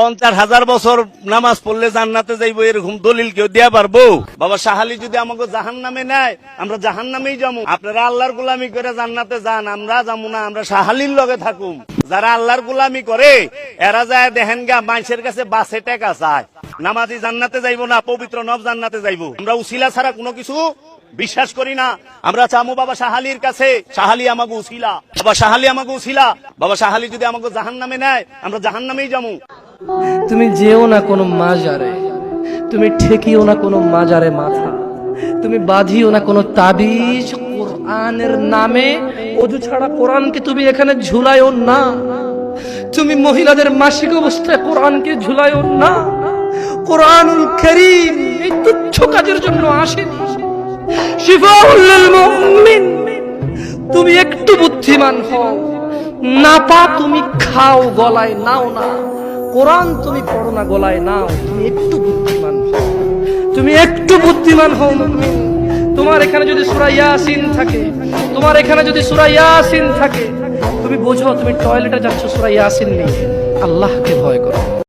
50,000 বছর নামাজ পড়লে জান্নাতে যাইবো এরকম দলিল কেউ দেয়া পারবো? বাবা শাহালি যদি আমাকে জাহান্নামে নেয়, আমরা জাহান্নামেই যাবো। আপনারা আল্লাহর গোলামি করে জান্নাতে যান, আমরা যাবো না, আমরা শাহালির লগে থাকুম। যারা আল্লাহর গোলামি করে এরা যায় দেখেন গা মানুষের কাছে বাসে টাকা চায়। নামাজি জান্নাতে যাইবো না, পবিত্র নব জান্নাতে যাইবো। আমরা উসিলা ছাড়া কোনো কিছু বিশ্বাস করি না। আমরা চামু বাবা শাহালির কাছে, শাহালি আমাকে উসিলা, বাবা শাহালি আমাকে উসিলা। বাবা শাহালি যদি আমাকে জাহান্নামে নেয়, আমরা জাহান্নামেই যাবো। তুমি যেও না কোনো মাজারে, তুমি ঠেকিও না কোনো মাজারে মাথা, তুমি বাঁধিও না কোনো তাবিজ। কোরআনের নামে ওযু ছাড়া কোরআনকে তুমি এখানে ঝুলাইও না। তুমি মহিলাদের মাসিক অবস্থায় কোরআনকে ঝুলাইও না। কোরআনুল কারীম এই তুচ্ছ কাজের জন্য আসেনি। শিফাউল লিল মুমিন। তুমি একটু বুদ্ধিমান হও, নাপা তুমি খাও, গলায় নাও না। কোরআন তুমি পড়ো না, গলায় নাও। তুমি একটু বুদ্ধিমান হও, তুমি একটু বুদ্ধিমান হও মুমিন। তোমার এখানে যদি সূরা ইয়াসিন থাকে, তোমার এখানে যদি সূরা ইয়াসিন থাকে, তুমি বোঝো তুমি টয়লেটে যাচ্ছ সূরা ইয়াসিন নিয়ে। আল্লাহকে ভয় করো।